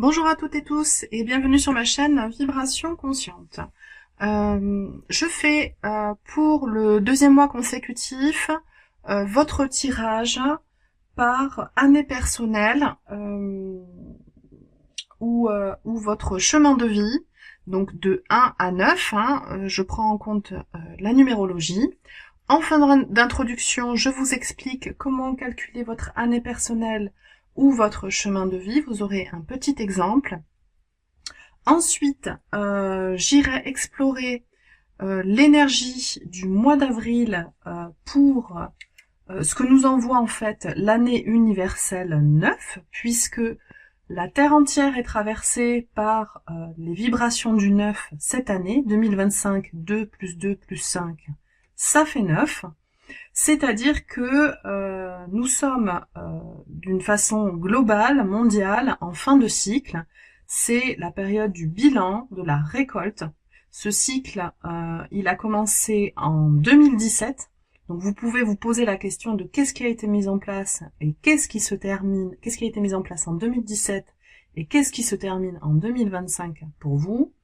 Bonjour à toutes et tous et bienvenue sur ma chaîne Vibration Consciente. Je fais pour le deuxième mois consécutif votre tirage par année personnelle ou votre chemin de vie, donc de 1 à 9, je prends en compte la numérologie. En fin d'introduction, je vous explique comment calculer votre année personnelle ou votre chemin de vie. Vous aurez un petit exemple. Ensuite, j'irai explorer l'énergie du mois d'avril pour ce que nous envoie en fait l'année universelle 9, puisque la Terre entière est traversée par les vibrations du 9 cette année, 2025, 2 plus 2 plus 5, ça fait 9. C'est-à-dire que nous sommes d'une façon globale, mondiale, en fin de cycle. C'est la période du bilan, de la récolte. Ce cycle, il a commencé en 2017. Donc vous pouvez vous poser la question de qu'est-ce qui a été mis en place et qu'est-ce qui se termine, qu'est-ce qui a été mis en place en 2017 et qu'est-ce qui se termine en 2025 pour vous.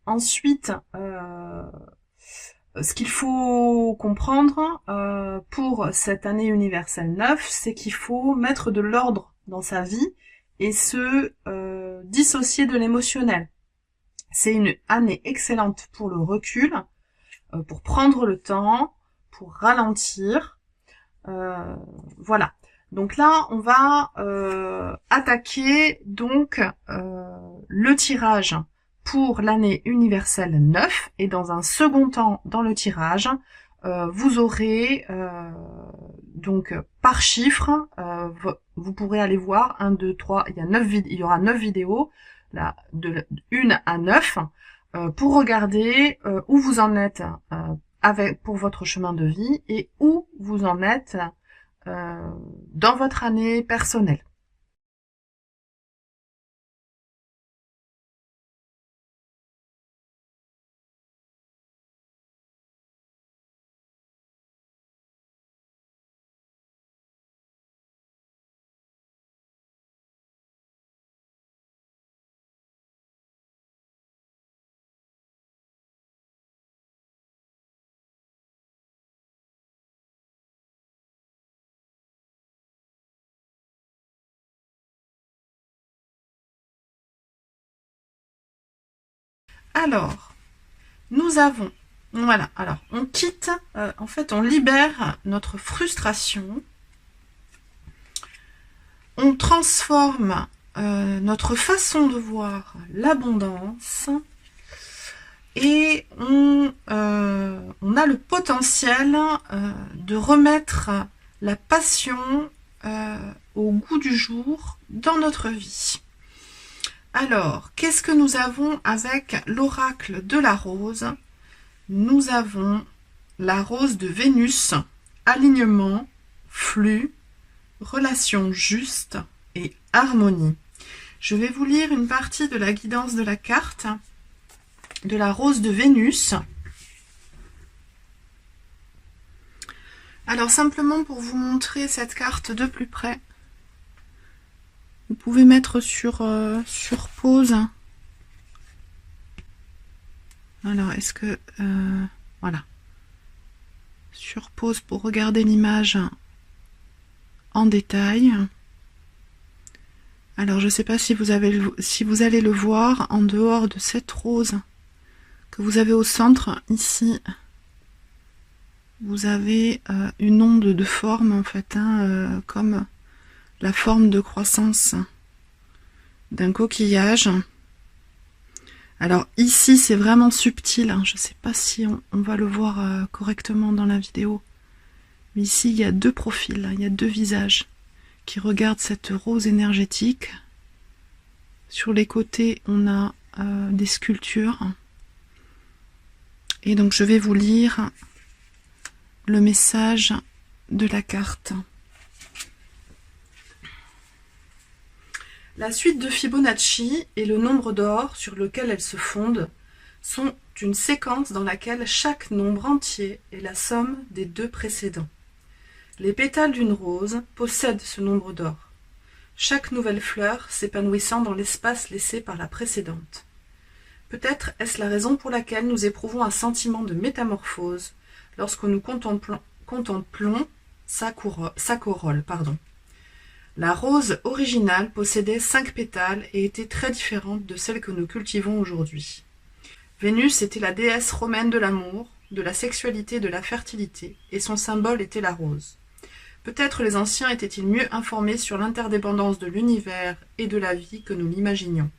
Ensuite, ce qu'il faut comprendre pour cette année universelle 9, c'est qu'il faut mettre de l'ordre dans sa vie et se dissocier de l'émotionnel. C'est une année excellente pour le recul, pour prendre le temps, pour ralentir. Voilà. Donc là, on va attaquer donc le tirage pour l'année universelle 9, et dans un second temps dans le tirage, vous aurez donc par chiffre, vous pourrez aller voir 1, 2, 3, il y aura 9 vidéos, là, de 1 à 9, pour regarder où vous en êtes pour votre chemin de vie et où vous en êtes dans votre année personnelle. Alors, nous avons, voilà, alors on quitte, en fait on libère notre frustration, on transforme notre façon de voir l'abondance et on a le potentiel de remettre la passion au goût du jour dans notre vie. Alors, qu'est-ce que nous avons avec l'oracle de la rose? Nous avons la rose de Vénus, alignement, flux, relation juste et harmonie. Je vais vous lire une partie de la guidance de la carte de la rose de Vénus. Alors, simplement pour vous montrer cette carte de plus près, vous pouvez mettre sur pause. Alors, est-ce que... voilà. Sur pause pour regarder l'image en détail. Alors, je ne sais pas si vous allez le voir en dehors de cette rose que vous avez au centre, ici. Vous avez une onde de forme, en fait, comme la forme de croissance d'un coquillage. Alors ici c'est vraiment subtil, je ne sais pas si on va le voir correctement dans la vidéo, mais ici il y a deux profils, il y a deux visages qui regardent cette rose énergétique. Sur les côtés on a des sculptures, et donc je vais vous lire le message de la carte. La suite de Fibonacci et le nombre d'or sur lequel elle se fonde sont une séquence dans laquelle chaque nombre entier est la somme des deux précédents. Les pétales d'une rose possèdent ce nombre d'or. chaque nouvelle fleur s'épanouissant dans l'espace laissé par la précédente. Peut-être est-ce la raison pour laquelle nous éprouvons un sentiment de métamorphose lorsque nous contemplons sa corolle. La rose originale possédait 5 pétales et était très différente de celle que nous cultivons aujourd'hui. Vénus était la déesse romaine de l'amour, de la sexualité et de la fertilité, et son symbole était la rose. Peut-être les anciens étaient-ils mieux informés sur l'interdépendance de l'univers et de la vie que nous l'imaginions.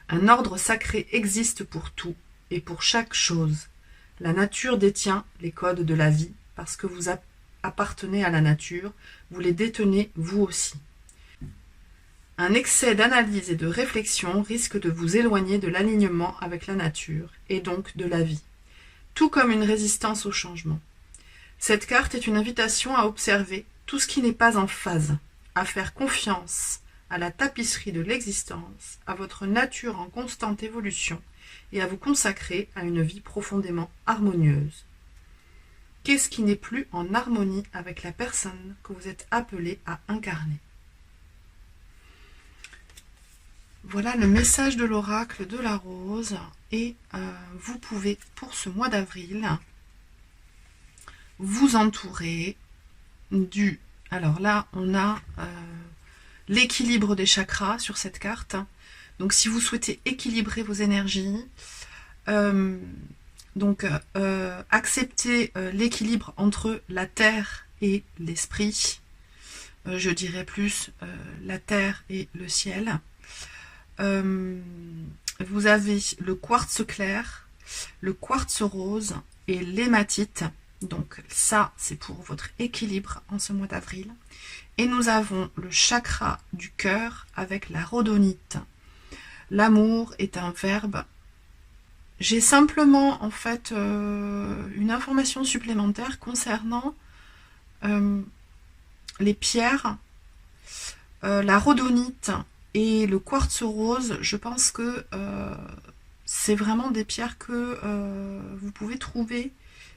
Un ordre sacré existe pour tout et pour chaque chose. La nature détient les codes de la vie parce que vous appartenez à la nature, vous les détenez vous aussi. Un excès d'analyse et de réflexion risque de vous éloigner de l'alignement avec la nature et donc de la vie, tout comme une résistance au changement. Cette carte est une invitation à observer tout ce qui n'est pas en phase, à faire confiance à la tapisserie de l'existence, à votre nature en constante évolution et à vous consacrer à une vie profondément harmonieuse. Qu'est-ce qui n'est plus en harmonie avec la personne que vous êtes appelé à incarner? Voilà le message de l'oracle de la rose et vous pouvez pour ce mois d'avril vous entourer du... Alors là on a l'équilibre des chakras sur cette carte. Donc si vous souhaitez équilibrer vos énergies, acceptez l'équilibre entre la terre et l'esprit, je dirais plus la terre et le ciel. Vous avez le quartz clair, le quartz rose et l'hématite. Donc ça, c'est pour votre équilibre en ce mois d'avril. Et nous avons le chakra du cœur avec la rhodonite. L'amour est un verbe. J'ai simplement en fait une information supplémentaire concernant les pierres, la rhodonite et le quartz rose. Je pense que c'est vraiment des pierres que vous pouvez trouver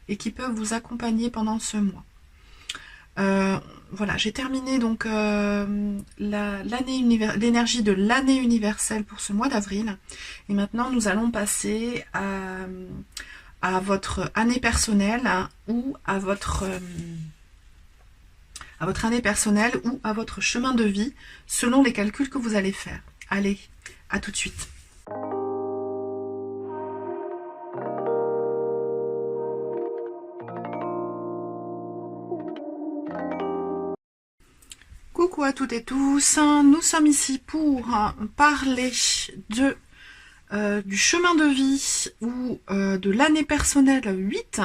et qui peuvent vous accompagner pendant ce mois. Voilà, j'ai terminé donc l'énergie de l'année universelle pour ce mois d'avril. Et maintenant, nous allons passer à votre année personnelle ou à votre année personnelle ou à votre chemin de vie selon les calculs que vous allez faire. Allez, à tout de suite. Coucou à toutes et tous, nous sommes ici pour parler du chemin de vie ou de l'année personnelle 8.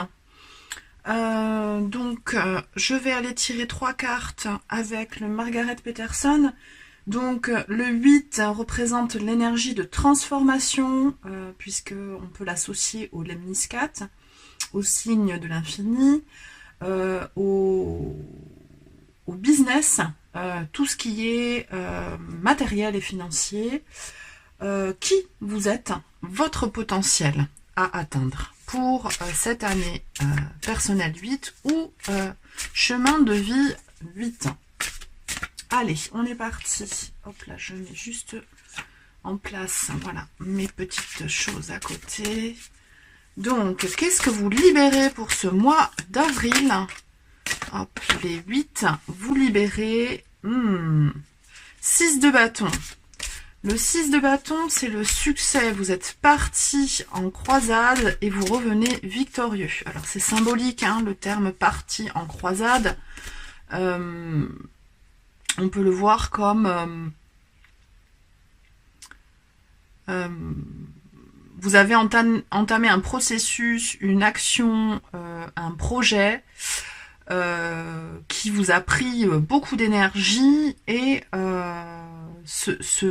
Je vais aller tirer 3 cartes avec le Margaret Peterson. Donc le 8 représente l'énergie de transformation, puisque on peut l'associer au lemniscate, au signe de l'infini, au business, tout ce qui est matériel et financier, qui vous êtes, votre potentiel à atteindre pour cette année personnelle 8 ou chemin de vie 8. Allez, on est parti. Hop là, je mets juste en place, voilà, mes petites choses à côté. Donc, qu'est-ce que vous libérez pour ce mois d'avril? Hop, les 8, vous libérez 6 de bâton. Le 6 de bâton, c'est le succès. Vous êtes parti en croisade et vous revenez victorieux. Alors, c'est symbolique, hein, le terme parti en croisade. On peut le voir comme... vous avez entamé un processus, une action, un projet... qui vous a pris beaucoup d'énergie et ce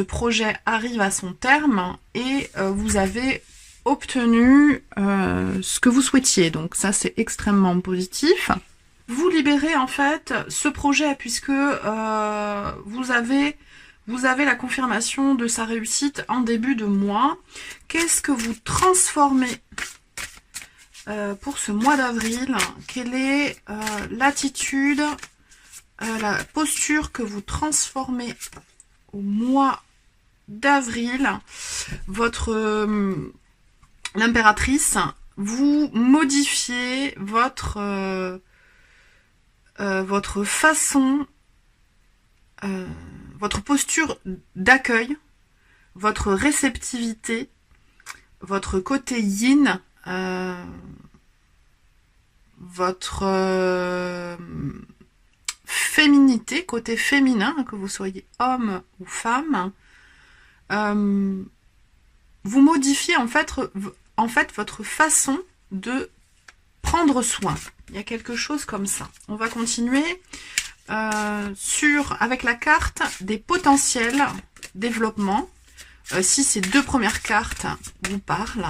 projet arrive à son terme et vous avez obtenu ce que vous souhaitiez. Donc ça, c'est extrêmement positif. Vous libérez en fait ce projet puisque vous avez la confirmation de sa réussite en début de mois. Qu'est-ce que vous transformez pour ce mois d'avril? Quelle est l'attitude la posture que vous transformez au mois d'avril, l'impératrice, vous modifiez votre façon, votre posture d'accueil, votre réceptivité, votre côté yin, votre féminité, côté féminin, que vous soyez homme ou femme, vous modifiez en fait votre façon de prendre soin. Il y a quelque chose comme ça. On va continuer avec la carte des potentiels développement. Si ces deux premières cartes vous parlent.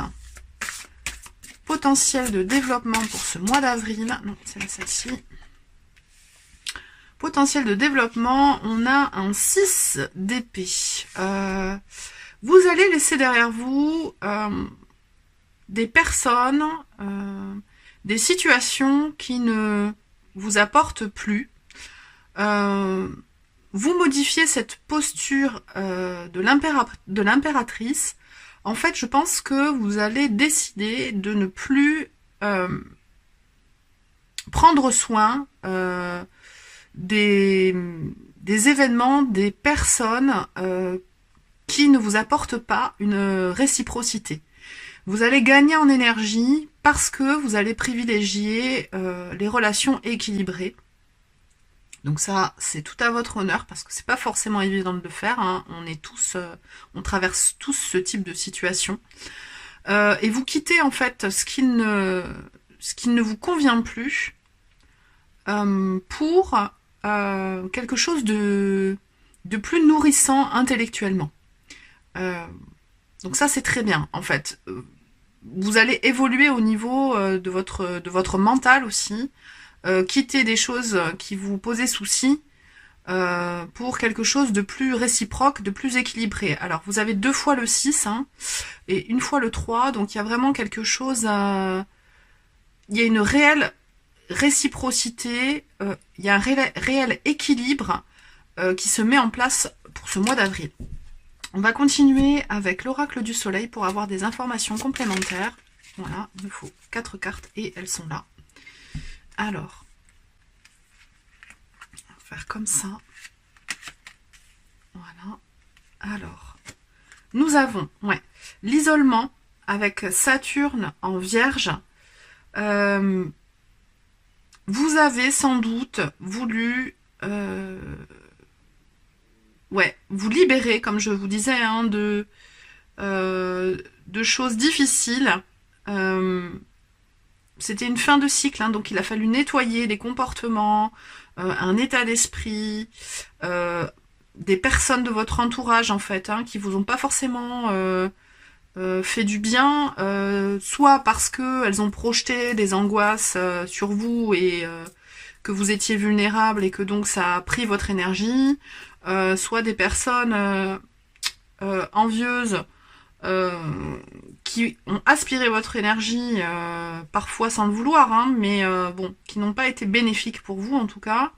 Potentiel de développement pour ce mois d'avril. Non, c'est celle-ci. Potentiel de développement, on a un 6 d'épée. Vous allez laisser derrière vous des personnes, des situations qui ne vous apportent plus. Vous modifiez cette posture de l'impératrice. En fait, je pense que vous allez décider de ne plus prendre soin des événements, des personnes qui ne vous apportent pas une réciprocité. Vous allez gagner en énergie parce que vous allez privilégier les relations équilibrées. Donc ça, c'est tout à votre honneur parce que c'est pas forcément évident de le faire. Hein. On traverse tous ce type de situation. Et vous quittez en fait ce qui ne vous convient plus pour quelque chose de plus nourrissant intellectuellement. Donc ça, c'est très bien en fait. Vous allez évoluer au niveau de votre mental aussi. Quitter des choses qui vous posaient souci pour quelque chose de plus réciproque, de plus équilibré. Alors, vous avez 2 fois le 6 hein, et 1 fois le 3, donc il y a vraiment quelque chose... il y a une réelle réciprocité, il y a un réel équilibre qui se met en place pour ce mois d'avril. On va continuer avec l'oracle du soleil pour avoir des informations complémentaires. Voilà, il me faut 4 cartes et elles sont là. Alors, on va faire comme ça. Voilà. Alors, nous avons l'isolement avec Saturne en Vierge. Vous avez sans doute voulu vous libérer, comme je vous disais, hein, de choses difficiles. C'était une fin de cycle, hein, donc il a fallu nettoyer des comportements, un état d'esprit, des personnes de votre entourage en fait, hein, qui vous ont pas forcément fait du bien, soit parce que elles ont projeté des angoisses sur vous et que vous étiez vulnérable et que donc ça a pris votre énergie, soit des personnes envieuses qui ont aspiré votre énergie, parfois sans le vouloir, hein, mais bon, qui n'ont pas été bénéfiques pour vous en tout cas.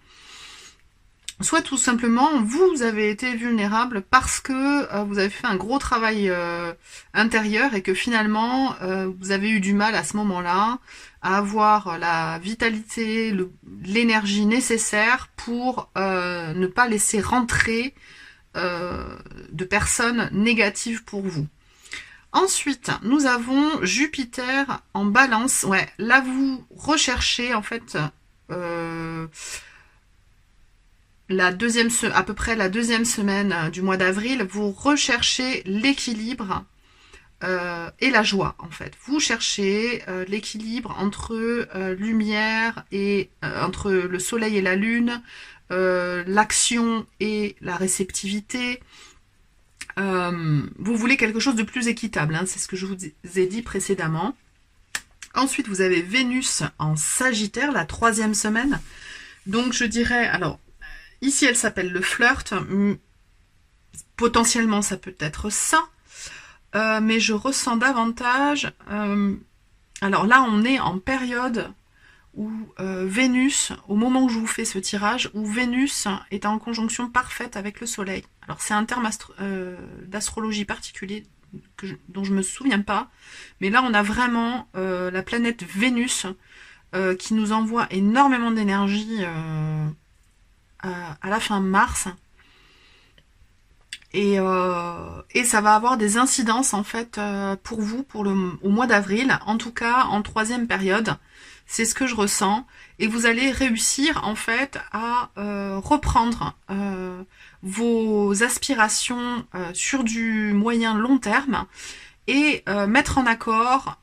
Soit tout simplement, vous avez été vulnérable parce que vous avez fait un gros travail intérieur et que finalement, vous avez eu du mal à ce moment-là à avoir la vitalité, l'énergie nécessaire pour ne pas laisser rentrer de personnes négatives pour vous. Ensuite, nous avons Jupiter en Balance. Ouais, là vous recherchez en fait à peu près la deuxième semaine du mois d'avril, vous recherchez l'équilibre et la joie en fait. Vous cherchez l'équilibre entre lumière et entre le soleil et la lune, l'action et la réceptivité. Vous voulez quelque chose de plus équitable, hein, c'est ce que je vous ai dit précédemment. Ensuite, vous avez Vénus en Sagittaire, la 3e semaine. Donc, je dirais, alors, ici, elle s'appelle le flirt. Potentiellement, ça peut être ça. Mais je ressens davantage... alors là, on est en période où Vénus, au moment où je vous fais ce tirage, où Vénus est en conjonction parfaite avec le Soleil. Alors c'est un terme d'astrologie particulier dont je me souviens pas, mais là on a vraiment la planète Vénus qui nous envoie énormément d'énergie à la fin mars. Et ça va avoir des incidences en fait pour vous au mois d'avril, en tout cas en troisième période. C'est ce que je ressens. Et vous allez réussir en fait à reprendre vos aspirations sur du moyen long terme et mettre en accord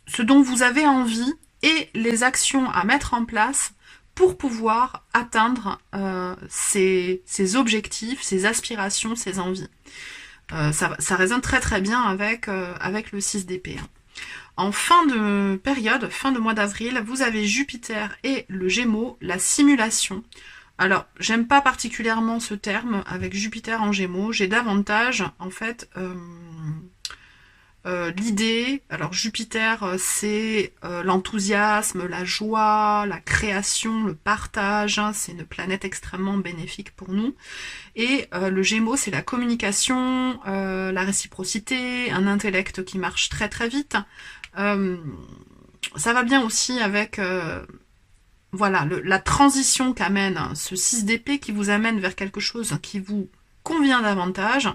ce dont vous avez envie et les actions à mettre en place pour pouvoir atteindre ces objectifs, ces aspirations, ces envies. Ça résonne très très bien avec le 6 d'épée. En fin de période, fin de mois d'avril, vous avez Jupiter et le Gémeaux, la simulation. Alors, j'aime pas particulièrement ce terme avec Jupiter en Gémeaux. J'ai davantage, en fait, l'idée, alors Jupiter, c'est l'enthousiasme, la joie, la création, le partage, hein, c'est une planète extrêmement bénéfique pour nous. Et le Gémeaux, c'est la communication, la réciprocité, un intellect qui marche très très vite. Ça va bien aussi avec voilà, la transition qu'amène ce 6 d'épée qui vous amène vers quelque chose qui vous convient davantage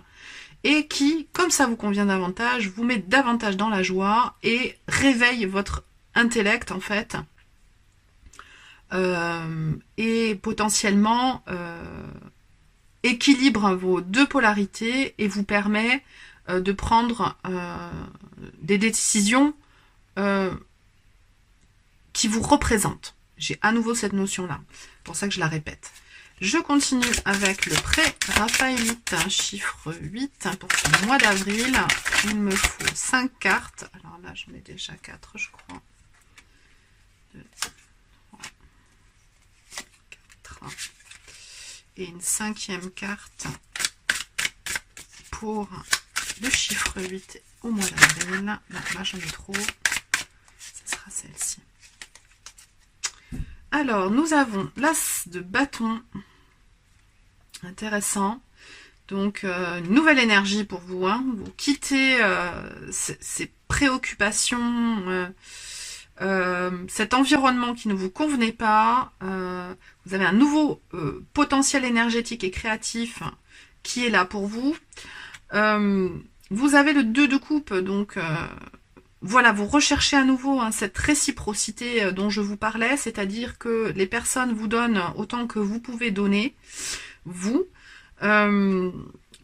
et qui, comme ça vous convient davantage, vous met davantage dans la joie et réveille votre intellect en fait et potentiellement équilibre vos deux polarités et vous permet de prendre des décisions qui vous représentent. J'ai à nouveau cette notion-là, c'est pour ça que je la répète. Je continue avec le pré-raphaélite, chiffre 8 pour ce mois d'avril. Il me faut 5 cartes. Alors là, j'en ai déjà 4, je crois. 2, 3, 4. Et une 5e carte pour le chiffre 8 au mois d'avril. Là, j'en ai trop. Ce sera celle-ci. Alors, nous avons l'as de bâton. Intéressant. Donc, une nouvelle énergie pour vous. Hein. Vous quittez ces préoccupations, cet environnement qui ne vous convenait pas. Vous avez un nouveau potentiel énergétique et créatif qui est là pour vous. Vous avez le 2 de coupe, donc voilà, vous recherchez à nouveau hein, cette réciprocité dont je vous parlais, c'est-à-dire que les personnes vous donnent autant que vous pouvez donner, vous,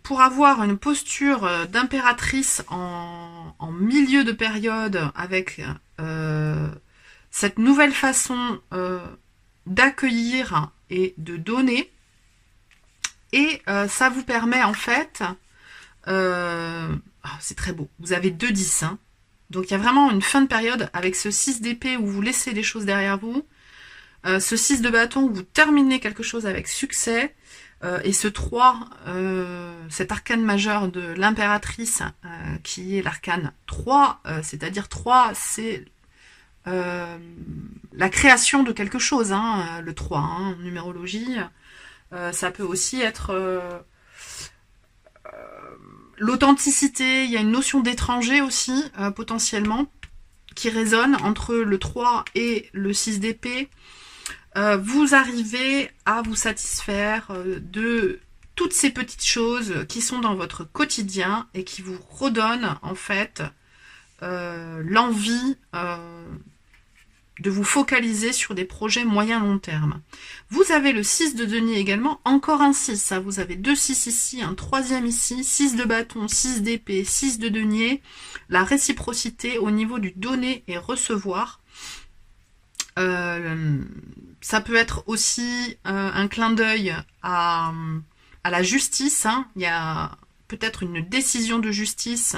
pour avoir une posture d'impératrice en milieu de période avec cette nouvelle façon d'accueillir et de donner, et ça vous permet en fait, c'est très beau, vous avez 2-10, hein. Donc il y a vraiment une fin de période avec ce 6 d'épée où vous laissez les choses derrière vous, ce 6 de bâton où vous terminez quelque chose avec succès, et ce 3, cet arcane majeur de l'impératrice, qui est l'arcane 3, c'est-à-dire 3, c'est la création de quelque chose, hein, le 3, hein, en numérologie. Ça peut aussi être l'authenticité, il y a une notion d'étranger aussi, potentiellement, qui résonne entre le 3 et le 6 d'épée. Vous arrivez à vous satisfaire de toutes ces petites choses qui sont dans votre quotidien et qui vous redonnent en fait l'envie de vous focaliser sur des projets moyen-long terme. Vous avez le 6 de denier également, encore un 6, ça, vous avez 2 6 ici, un 3e ici, 6 de bâton, 6 d'épée, 6 de denier, la réciprocité au niveau du donner et recevoir. Ça peut être aussi un clin d'œil à la justice, hein. Il y a peut-être une décision de justice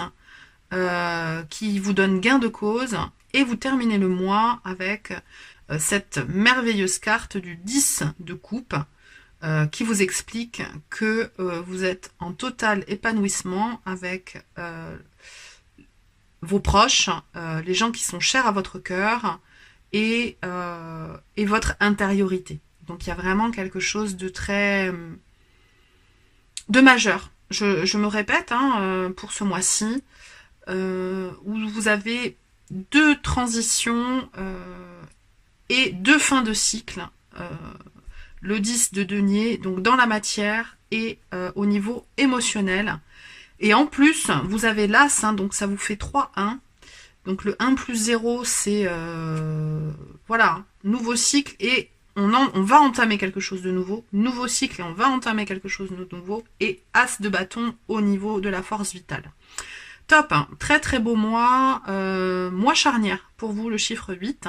qui vous donne gain de cause. Et vous terminez le mois avec cette merveilleuse carte du 10 de coupe qui vous explique que vous êtes en total épanouissement avec vos proches, les gens qui sont chers à votre cœur et votre intériorité. Donc il y a vraiment quelque chose de très... de majeur. Je me répète pour ce mois-ci, où vous avez 2 transitions et 2 fins de cycle. Le 10 de denier, donc dans la matière et au niveau émotionnel. Et en plus, vous avez l'As, donc ça vous fait 3-1. Donc le 1 plus 0, c'est voilà, nouveau cycle et on va entamer quelque chose de nouveau. Nouveau cycle et on va entamer quelque chose de nouveau. Et As de bâton au niveau de la force vitale. Top, très très beau mois. Mois charnière pour vous, le chiffre 8.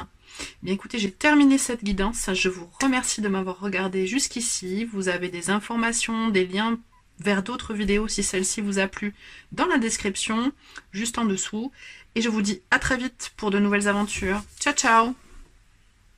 Bien écoutez, j'ai terminé cette guidance. Je vous remercie de m'avoir regardé jusqu'ici. Vous avez des informations, des liens vers d'autres vidéos si celle-ci vous a plu dans la description, juste en dessous. Et je vous dis à très vite pour de nouvelles aventures. Ciao ciao!